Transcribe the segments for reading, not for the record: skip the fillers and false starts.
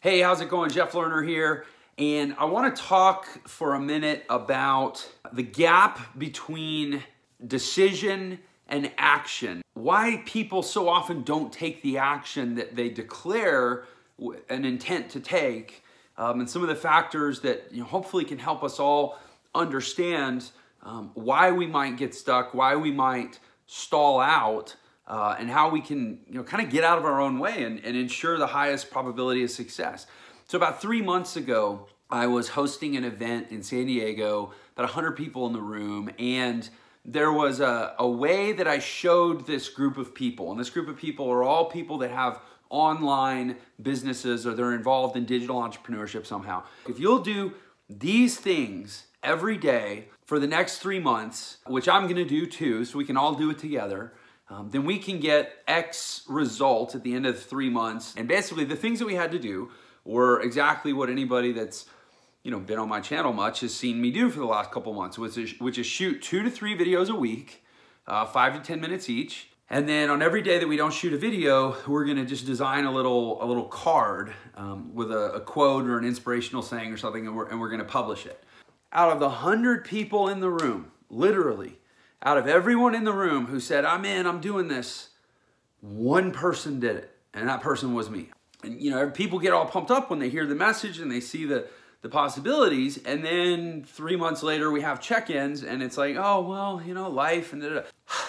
Hey, how's it going? Jeff Lerner here. And I want to talk for a minute about the gap between decision and action. Why people so often don't take the action that they declare an intent to take, and some of the factors that hopefully can help us all understand why we might get stuck, why we might stall out, and how we can kind of get out of our own way and ensure the highest probability of success. So about 3 months ago, I was hosting an event in San Diego, about 100 people in the room, and there was a way that I showed this group of people, and this group of people are all people that have online businesses or they're involved in digital entrepreneurship somehow. If you'll do these things every day for the next 3 months, which I'm gonna do too, so we can all do it together, then we can get X result at the end of 3 months. And basically the things that we had to do were exactly what anybody that's been on my channel much has seen me do for the last couple months, which is shoot 2 to 3 videos a week, 5 to 10 minutes each. And then on every day that we don't shoot a video, we're gonna just design a little card with a quote or an inspirational saying or something, and we're gonna publish it. Out of the 100 people in the room, literally, out of everyone in the room who said, I'm in, I'm doing this, one person did it, and that person was me. And people get all pumped up when they hear the message and they see the possibilities, and then 3 months later we have check-ins and it's like, oh, well, life and da-da-da.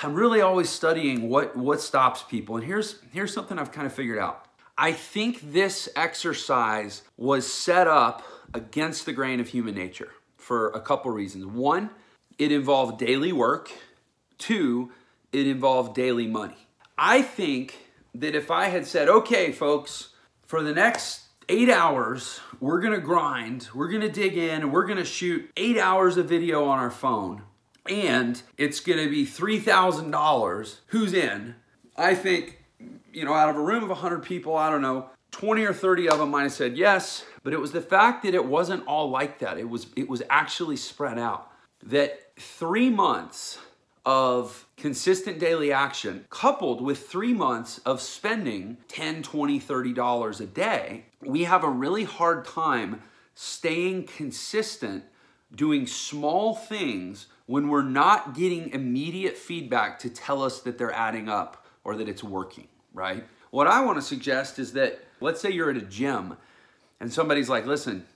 I'm really always studying what stops people, and here's something I've kind of figured out. I think this exercise was set up against the grain of human nature for a couple reasons. One, it involved daily work. 2, it involved daily money. I think that if I had said, okay, folks, for the next 8 hours, we're gonna grind, we're gonna dig in, and we're gonna shoot 8 hours of video on our phone, and it's gonna be $3,000, who's in? I think, out of a room of 100 people, I don't know, 20 or 30 of them might have said yes, but it was the fact that it wasn't all like that. It was actually spread out. That 3 months of consistent daily action coupled with 3 months of spending $10, $20, $30 a day, we have a really hard time staying consistent doing small things when we're not getting immediate feedback to tell us that they're adding up or that it's working, right? What I want to suggest is that, let's say you're at a gym and somebody's like, listen,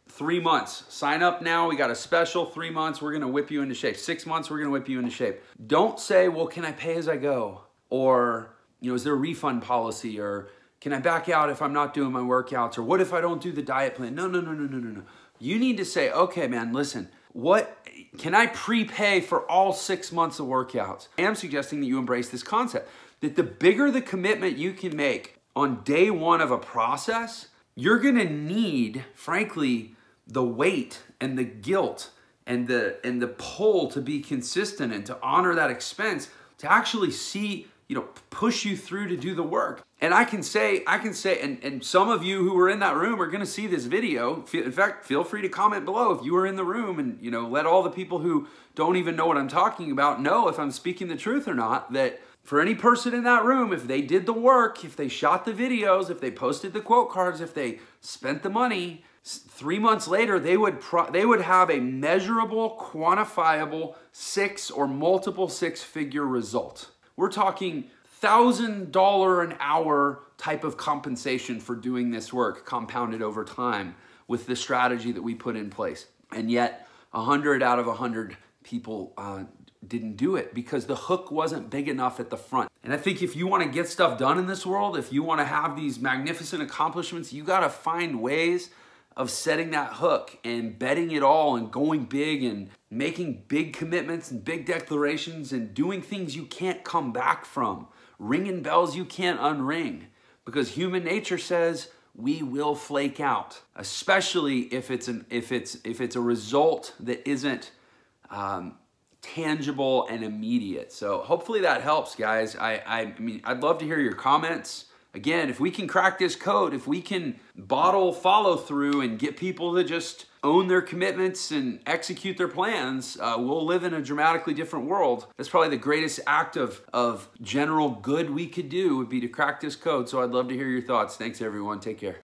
3 months, sign up now, we got a special 3 months, we're gonna whip you into shape. 6 months, we're gonna whip you into shape. Don't say, well, can I pay as I go? Or, is there a refund policy? Or can I back out if I'm not doing my workouts? Or what if I don't do the diet plan? No. You need to say, okay, man, listen, can I prepay for all 6 months of workouts? I am suggesting that you embrace this concept, that the bigger the commitment you can make on day one of a process, you're gonna need, frankly, the weight and the guilt and the pull to be consistent and to honor that expense to actually see, push you through to do the work. And I can say, and some of you who were in that room are gonna see this video. In fact, feel free to comment below if you were in the room, and let all the people who don't even know what I'm talking about know if I'm speaking the truth or not, that for any person in that room, if they did the work, if they shot the videos, if they posted the quote cards, if they spent the money, 3 months later, they would have a measurable, quantifiable 6 or multiple 6-figure result. We're talking $1,000 an hour type of compensation for doing this work, compounded over time with the strategy that we put in place. And yet, 100 out of 100 people didn't do it because the hook wasn't big enough at the front. And I think if you want to get stuff done in this world, if you want to have these magnificent accomplishments, you got to find ways of setting that hook and betting it all and going big and making big commitments and big declarations and doing things you can't come back from, ringing bells you can't unring, because human nature says we will flake out, especially if it's a result that isn't tangible and immediate. So hopefully that helps, guys. I mean, I'd love to hear your comments. Again, if we can crack this code, if we can bottle follow through and get people to just own their commitments and execute their plans, we'll live in a dramatically different world. That's probably the greatest act of general good we could do, would be to crack this code. So I'd love to hear your thoughts. Thanks, everyone. Take care.